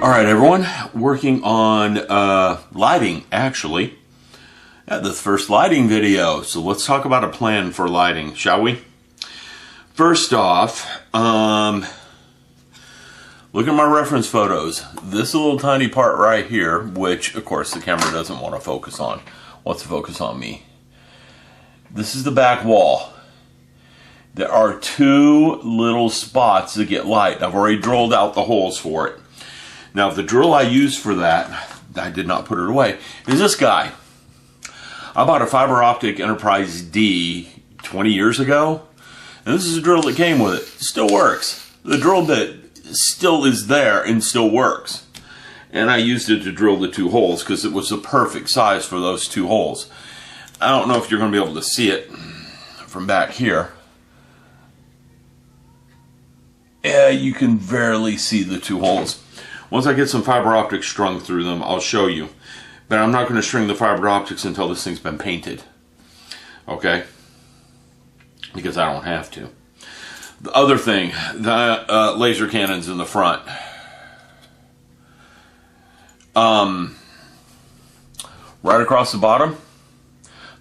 All right, everyone, working on lighting, actually. Yeah, the first lighting video. So let's talk about a plan for lighting, shall we? First off, look at my reference photos. This little tiny part right here, which, of course, the camera doesn't want to focus on. Wants to focus on me. This is the back wall. There are two little spots that get light. I've already drilled out the holes for it. Now, the drill I used for that, I did not put it away, is this guy. I bought a fiber optic Enterprise D 20 years ago, and this is a drill that came with it. It still works. The drill bit still is there and still works. And I used it to drill the two holes because it was the perfect size for those two holes. I don't know if you're going to be able to see it from back here. Yeah, you can barely see the two holes. Once I get some fiber optics strung through them, I'll show you. But I'm not going to string the fiber optics until this thing's been painted. Okay? Because I don't have to. The other thing, the laser cannons in the front. Right across the bottom,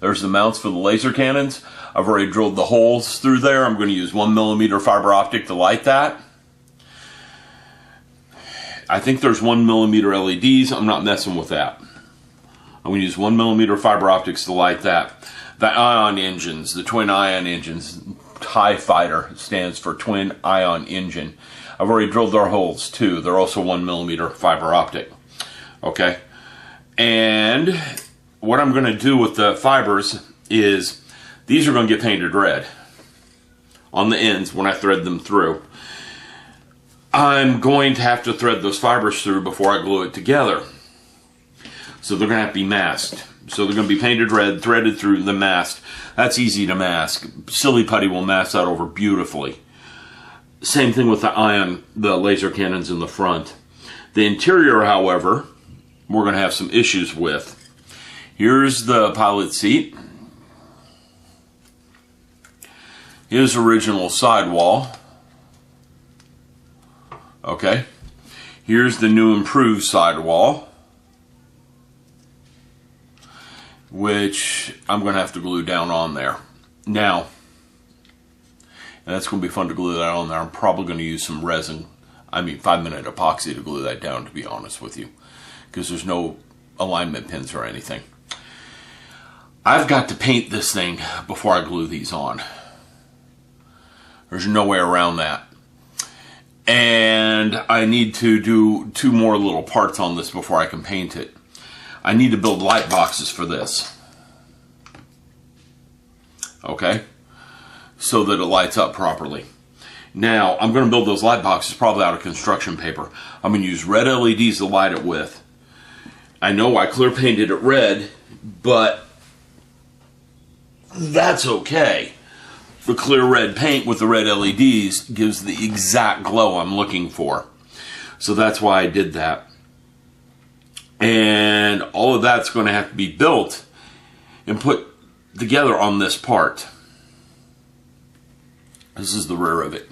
there's the mounts for the laser cannons. I've already drilled the holes through there. I'm going to use 1mm fiber optic to light that. I think there's 1mm LEDs. I'm not messing with that. I'm going to use 1mm fiber optics to light that. The ion engines, the twin ion engines, TIE Fighter stands for twin ion engine. I've already drilled their holes too. They're also 1mm fiber optic. Okay. And what I'm going to do with the fibers is these are going to get painted red on the ends when I thread them through. I'm going to have to thread those fibers through before I glue it together. So they're going to have to be masked. So they're going to be painted red, threaded through, the masked. That's easy to mask. Silly Putty will mask that over beautifully. Same thing with the laser cannons in the front. The interior, however, we're going to have some issues with. Here's the pilot seat. Here's original sidewall. Okay. Here's the new improved sidewall, which I'm going to have to glue down on there. Now, and that's going to be fun to glue that on there. I'm probably going to use some resin, 5-minute epoxy to glue that down, to be honest with you, because there's no alignment pins or anything. I've got to paint this thing before I glue these on. There's no way around that. And I need to do 2 more little parts on this before I can paint it. I need to build light boxes for this. Okay? So that it lights up properly. Now, I'm going to build those light boxes probably out of construction paper. I'm going to use red LEDs to light it with. I know I clear painted it red, but that's okay. The clear red paint with the red LEDs gives the exact glow I'm looking for. So that's why I did that. And all of that's going to have to be built and put together on this part. This is the rear of it.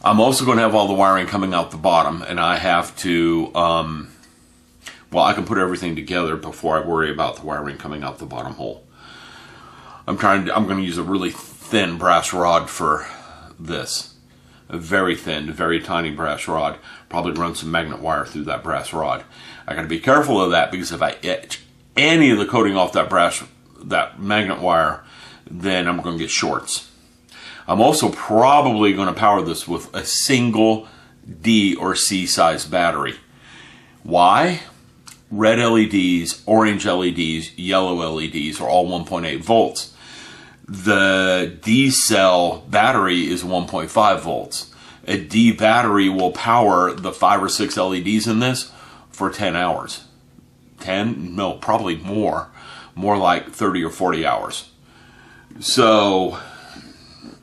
I'm also going to have all the wiring coming out the bottom, and I have to, well, I can put everything together before I worry about the wiring coming out the bottom hole. I'm going to use a really thin brass rod for this. A very thin, very tiny brass rod. Probably run some magnet wire through that brass rod. I got to be careful of that because if I etch any of the coating off that magnet wire, then I'm going to get shorts. I'm also probably going to power this with a single D or C size battery. Why? Red LEDs, orange LEDs, yellow LEDs are all 1.8 volts. The D cell battery is 1.5 volts. A D battery will power the 5 or 6 LEDs in this for 10 hours. 10? No, probably more. More like 30 or 40 hours. So,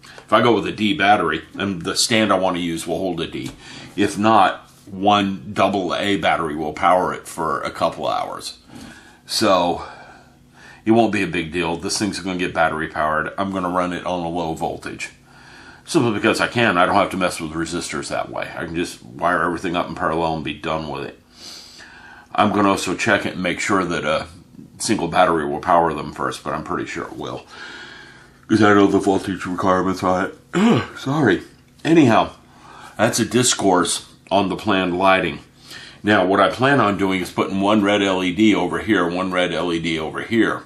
if I go with a D battery, and the stand I want to use will hold a D. If not, one AA battery will power it for a couple hours. So, it won't be a big deal. This thing's going to get battery powered. I'm going to run it on a low voltage. Simply because I can. I don't have to mess with resistors that way. I can just wire everything up in parallel and be done with it. I'm going to also check it and make sure that a single battery will power them first, but I'm pretty sure it will, because I know the voltage requirements on it. Sorry. Anyhow, that's a discourse on the planned lighting. Now, what I plan on doing is putting one red LED over here, one red LED over here.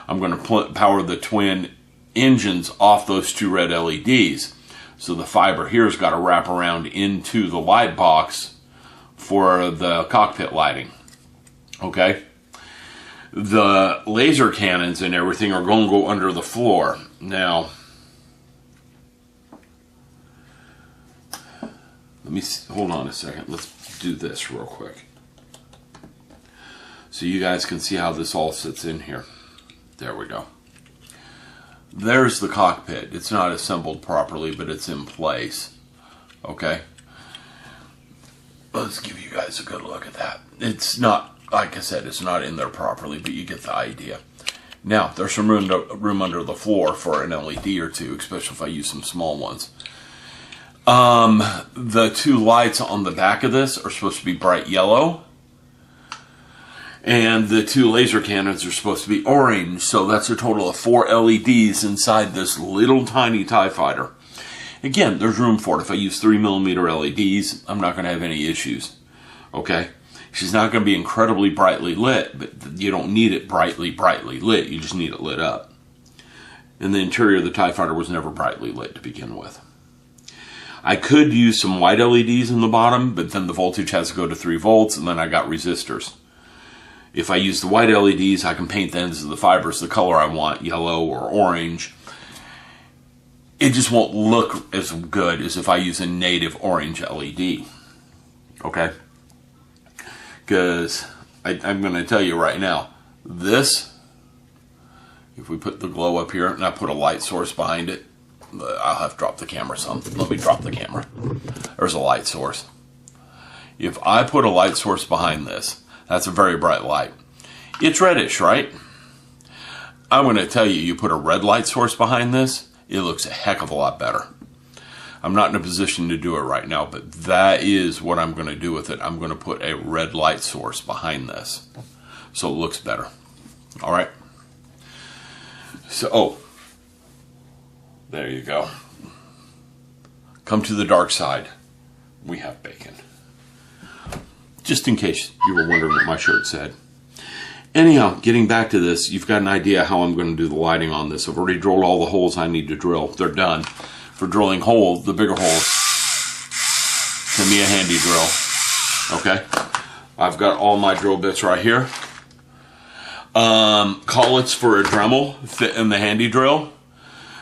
I'm going to power the twin engines off those two red LEDs. So the fiber here's got to wrap around into the light box for the cockpit lighting. Okay? The laser cannons and everything are going to go under the floor. Now, let me hold on a second. Let's do this real quick, so you guys can see how this all sits in here. There we go. There's the cockpit. It's not assembled properly, but it's in place. Okay? Let's give you guys a good look at that. It's not, like I said, it's not in there properly, but you get the idea. Now, there's some room under the floor for an LED or two, especially if I use some small ones. The two lights on the back of this are supposed to be bright yellow. And the two laser cannons are supposed to be orange, so that's a total of 4 LEDs inside this little tiny TIE fighter. Again, there's room for it. If I use 3mm LEDs, I'm not going to have any issues. Okay? She's not going to be incredibly brightly lit, but you don't need it brightly lit. You just need it lit up. And the interior of the TIE fighter was never brightly lit to begin with. I could use some white LEDs in the bottom, but then the voltage has to go to 3 volts, and then I got resistors. If I use the white LEDs, I can paint the ends of the fibers the color I want, yellow or orange. It just won't look as good as if I use a native orange LED. Okay? Because I'm going to tell you right now, this, if we put the glow up here and I put a light source behind it, I'll have to drop the camera some. Let me drop the camera. There's a light source. If I put a light source behind this, that's a very bright light. It's reddish, right? I'm going to tell you, you put a red light source behind this, it looks a heck of a lot better. I'm not in a position to do it right now, but that is what I'm going to do with it. I'm going to put a red light source behind this, so it looks better. All right? So, there you go. Come to the dark side. We have bacon. Just in case you were wondering what my shirt said. Anyhow, getting back to this, you've got an idea how I'm going to do the lighting on this. I've already drilled all the holes I need to drill. They're done. For drilling holes, the bigger holes, send me a handy drill. Okay? I've got all my drill bits right here. Collets for a Dremel fit in the handy drill.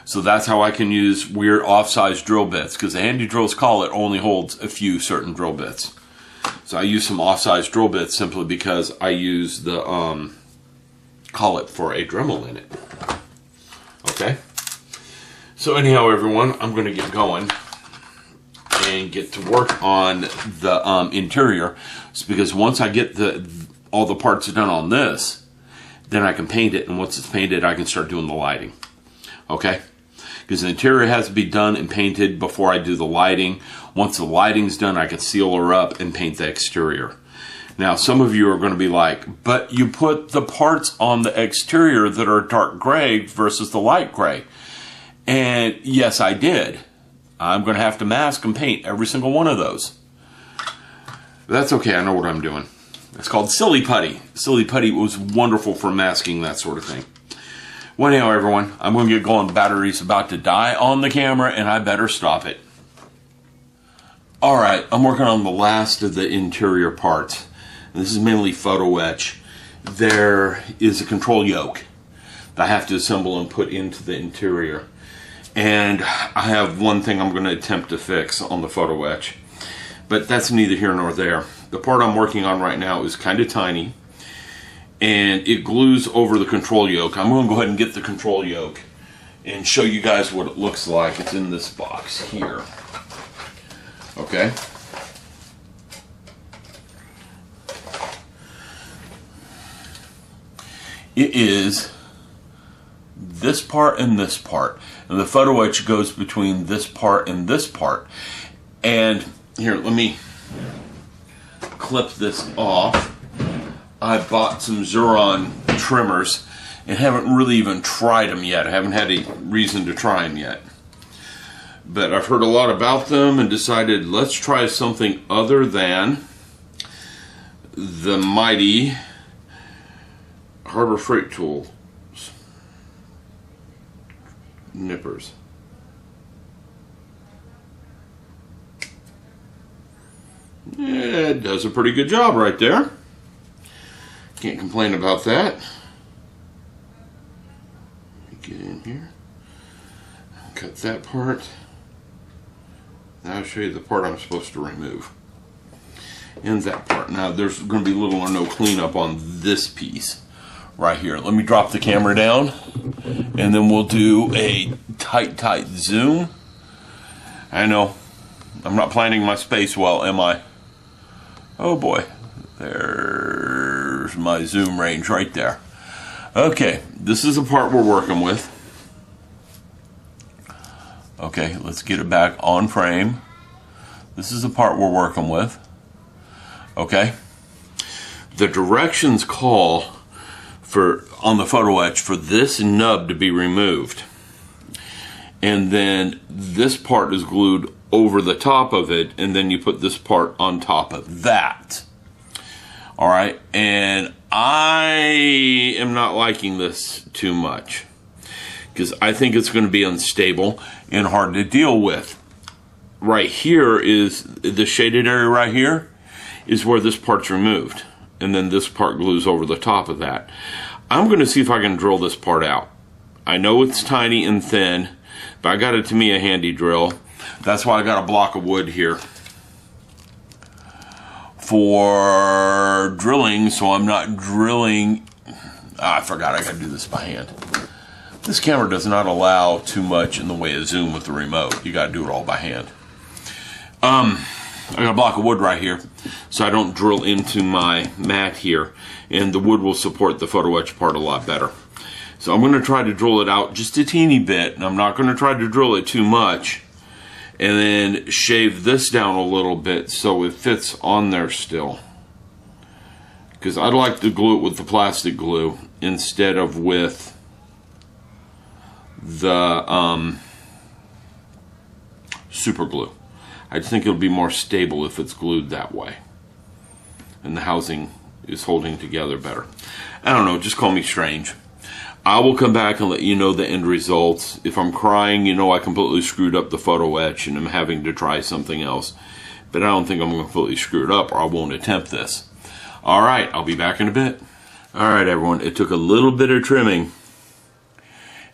So that's how I can use weird off-size drill bits, because the handy drill's collet only holds a few certain drill bits. So I use some off-size drill bits simply because I use the collet for a Dremel in it. Okay? So anyhow, everyone, I'm going to get going and get to work on the interior. It's because once I get all the parts done on this, then I can paint it, and once it's painted, I can start doing the lighting. Okay? Because the interior has to be done and painted before I do the lighting. Once the lighting's done, I can seal her up and paint the exterior. Now, some of you are going to be like, but you put the parts on the exterior that are dark gray versus the light gray. And yes, I did. I'm going to have to mask and paint every single one of those. But that's okay, I know what I'm doing. It's called Silly Putty. Silly Putty was wonderful for masking that sort of thing. Well, anyhow, everyone, I'm going to get going. The battery's about to die on the camera, and I better stop it. Alright, I'm working on the last of the interior parts. This is mainly photo etch. There is a control yoke that I have to assemble and put into the interior. And I have one thing I'm going to attempt to fix on the photo etch. But that's neither here nor there. The part I'm working on right now is kind of tiny, and it glues over the control yoke. I'm going to go ahead and get the control yoke and show you guys what it looks like. It's in this box here. Okay? It is this part and this part. And the photo etch goes between this part and this part. And here, let me clip this off. I bought some Xuron trimmers and haven't really even tried them yet. I haven't had a reason to try them yet. But I've heard a lot about them and decided let's try something other than the mighty Harbor Freight Tools nippers. Yeah, it does a pretty good job right there. Can't complain about that. Get in here. Cut that part. Now I'll show you the part I'm supposed to remove. And that part. Now there's going to be little or no cleanup on this piece right here. Let me drop the camera down and then we'll do a tight zoom. I know I'm not planning my space well, am I? Oh boy, there's my zoom range right there. Okay, this is the part we're working with. Okay, let's get it back on frame. This is the part we're working with. Okay, the directions call for on the photo etch for this nub to be removed, and then this part is glued over the top of it, and then you put this part on top of that. All right, and I am not liking this too much because I think it's going to be unstable and hard to deal with. Right here is the shaded area right here is where this part's removed, and then this part glues over the top of that. I'm going to see if I can drill this part out. I know it's tiny and thin, but I got a Tamiya handy drill. That's why I got a block of wood here for drilling, so I'm not drilling. I forgot I got to do this by hand. This camera does not allow too much in the way of zoom with the remote. You got to do it all by hand. I got a block of wood right here, so I don't drill into my mat here, and the wood will support the photo etch part a lot better. So I'm going to try to drill it out just a teeny bit, and I'm not going to try to drill it too much, and then shave this down a little bit so it fits on there still. Because I'd like to glue it with the plastic glue instead of with the super glue. I just think it'll be more stable if it's glued that way. And the housing is holding together better. I don't know, just call me strange. I will come back and let you know the end results. If I'm crying, you know I completely screwed up the photo etch and I'm having to try something else. But I don't think I'm going to completely screw it up or I won't attempt this. Alright, I'll be back in a bit. Alright everyone, it took a little bit of trimming.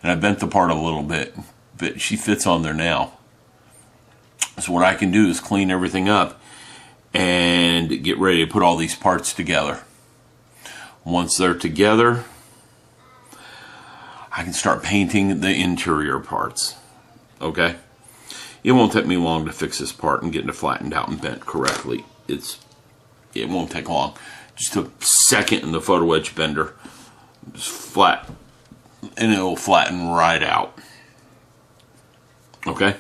And I bent the part a little bit. But she fits on there now. So what I can do is clean everything up and get ready to put all these parts together. Once they're together, I can start painting the interior parts. Okay? It won't take me long to fix this part and get it flattened out and bent correctly. It won't take long. Just a second in the photo etch bender. Just flat. And it'll flatten right out. Okay?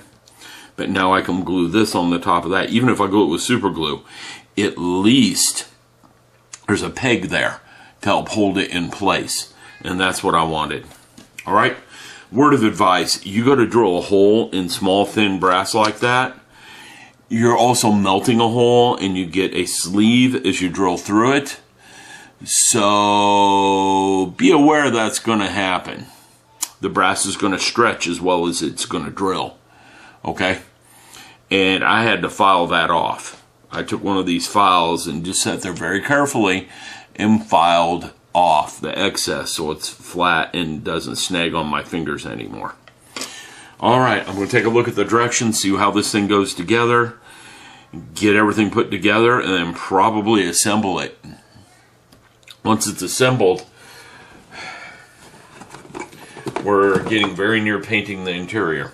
But now I can glue this on the top of that. Even if I glue it with super glue, at least there's a peg there to help hold it in place. And that's what I wanted. Alright? Word of advice, you go to drill a hole in small thin brass like that, you're also melting a hole and you get a sleeve as you drill through it. So be aware that's going to happen. The brass is going to stretch as well as it's going to drill. Okay? And I had to file that off. I took one of these files and just sat there very carefully and filed off the excess so it's flat and doesn't snag on my fingers anymore. Alright, I'm going to take a look at the directions, see how this thing goes together, get everything put together, and then probably assemble it. Once it's assembled, we're getting very near painting the interior.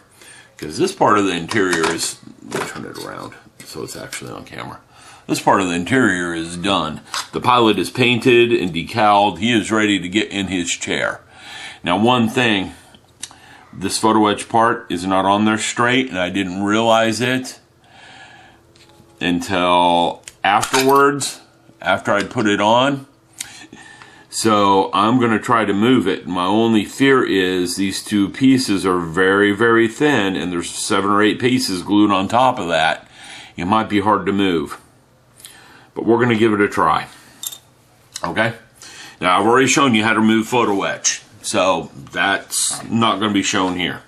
Because this part of the interior is, let me turn it around so it's actually on camera. This part of the interior is done. The pilot is painted and decaled. He is ready to get in his chair. Now one thing this photo etch part is not on there straight, and I didn't realize it until afterwards, after I'd put it on. So I'm going to try to move it. My only fear is these two pieces are very, very thin, and there's 7 or 8 pieces glued on top of that. It might be hard to move, but we're going to give it a try. Okay? Now, I've already shown you how to remove photo etch, so that's not going to be shown here.